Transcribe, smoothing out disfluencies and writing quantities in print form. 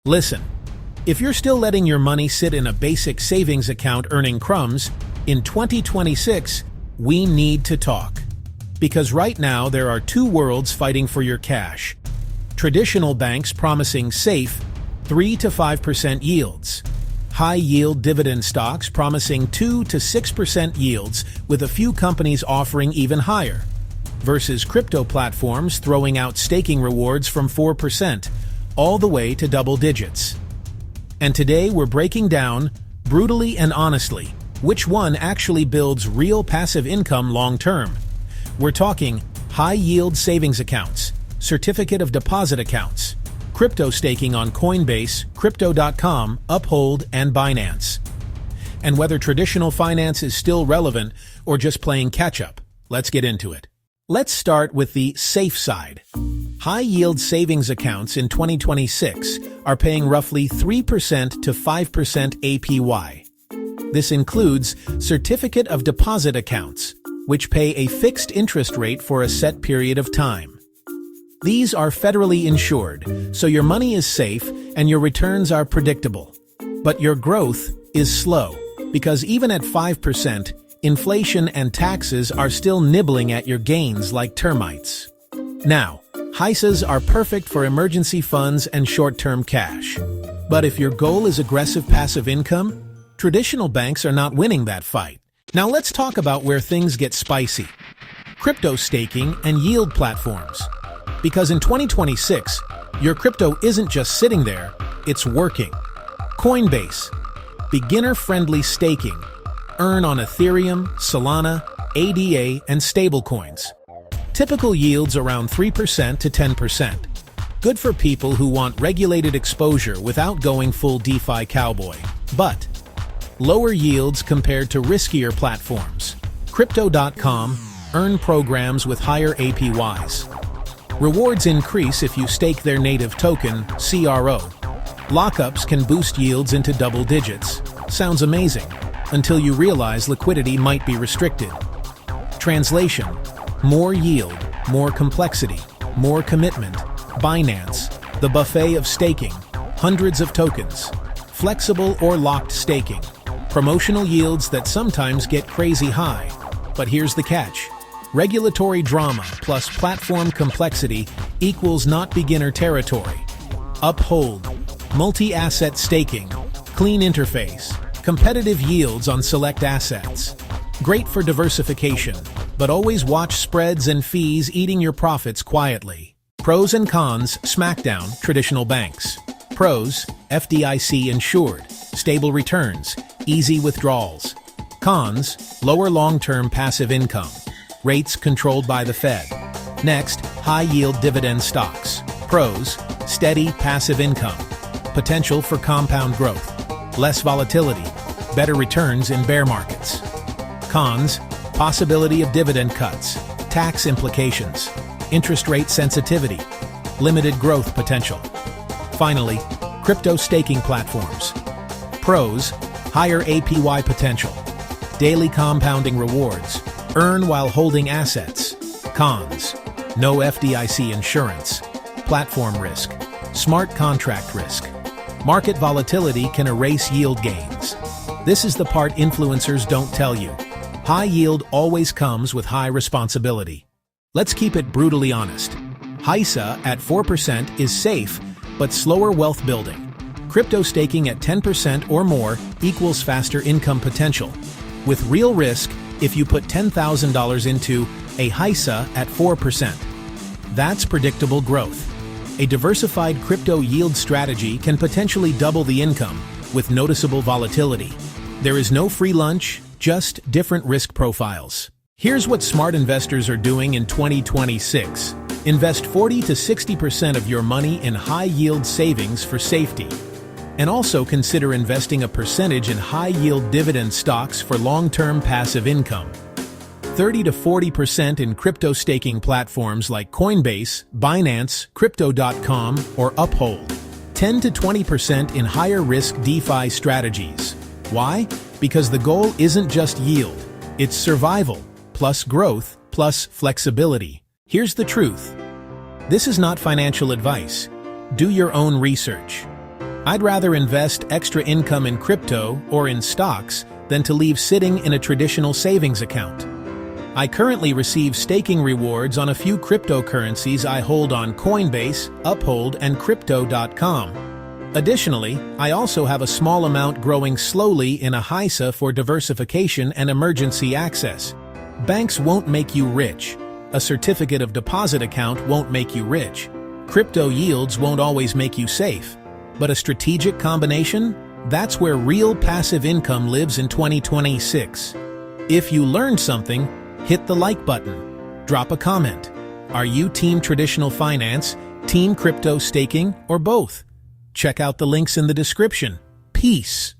Listen, if you're still letting your money sit in a basic savings account earning crumbs, in 2026, we need to talk. Because right now there are two worlds fighting for your cash. Traditional banks promising safe 3 to 5% yields. High-yield dividend stocks promising 2 to 6% yields, with a few companies offering even higher. Versus crypto platforms throwing out staking rewards from 4%, all the way to double digits. And today we're breaking down, brutally and honestly, which one actually builds real passive income long-term. We're talking high-yield savings accounts, certificate of deposit accounts, crypto staking on Coinbase, Crypto.com, Uphold, and Binance. And whether traditional finance is still relevant or just playing catch-up, let's get into it. Let's start with the safe side. High-yield savings accounts in 2026 are paying roughly 3% to 5% APY. This includes certificate of deposit accounts, which pay a fixed interest rate for a set period of time. These are federally insured, so your money is safe and your returns are predictable. But your growth is slow, because even at 5%, inflation and taxes are still nibbling at your gains like termites. Now, HISAs are perfect for emergency funds and short-term cash. But if your goal is aggressive passive income, traditional banks are not winning that fight. Now let's talk about where things get spicy. Crypto staking and yield platforms. Because in 2026, your crypto isn't just sitting there, it's working. Coinbase, beginner-friendly staking. Earn on Ethereum, Solana, ADA, and stablecoins. Typical yields around 3% to 10%. Good for people who want regulated exposure without going full DeFi cowboy. But lower yields compared to riskier platforms. Crypto.com, earn programs with higher APYs. Rewards increase if you stake their native token, CRO. Lockups can boost yields into double digits. Sounds amazing, until you realize liquidity might be restricted. Translation: more yield, more complexity, more commitment. Binance, the buffet of staking, hundreds of tokens. Flexible or locked staking. Promotional yields that sometimes get crazy high. But here's the catch. Regulatory drama plus platform complexity equals not beginner territory. Uphold, multi-asset staking, clean interface, competitive yields on select assets. Great for diversification, but always watch spreads and fees eating your profits quietly. Pros and cons: Smackdown, traditional banks. Pros: FDIC insured, stable returns, easy withdrawals. Cons: lower long-term passive income. Rates controlled by the Fed. Next, high-yield dividend stocks. Pros: steady passive income. Potential for compound growth. Less volatility. Better returns in bear markets. Cons: possibility of dividend cuts. Tax implications. Interest rate sensitivity. Limited growth potential. Finally, crypto staking platforms. Pros: higher APY potential. Daily compounding rewards. Earn while holding assets. Cons: no FDIC insurance. Platform risk. Smart contract risk. Market volatility can erase yield gains. This is the part influencers don't tell you. High yield always comes with high responsibility. Let's keep it brutally honest. HISA at 4% is safe, but slower wealth building. Crypto staking at 10% or more equals faster income potential, with real risk if you put $10,000 into a HISA at 4%. That's predictable growth. A diversified crypto yield strategy can potentially double the income with noticeable volatility. There is no free lunch, just different risk profiles. Here's what smart investors are doing in 2026. Invest 40 to 60% of your money in high-yield savings for safety. And also consider investing a percentage in high-yield dividend stocks for long-term passive income. 30 to 40% in crypto staking platforms like Coinbase, Binance, Crypto.com, or Uphold. 10 to 20% in higher-risk DeFi strategies. Why? Because the goal isn't just yield, it's survival, plus growth, plus flexibility. Here's the truth. This is not financial advice. Do your own research. I'd rather invest extra income in crypto or in stocks than to leave sitting in a traditional savings account. I currently receive staking rewards on a few cryptocurrencies I hold on Coinbase, Uphold, and Crypto.com. Additionally, I also have a small amount growing slowly in a HISA for diversification and emergency access. Banks won't make you rich. A certificate of deposit account won't make you rich. Crypto yields won't always make you safe. But a strategic combination? That's where real passive income lives in 2026. If you learned something, hit the like button. Drop a comment. Are you team traditional finance, team crypto staking, or both? Check out the links in the description. Peace.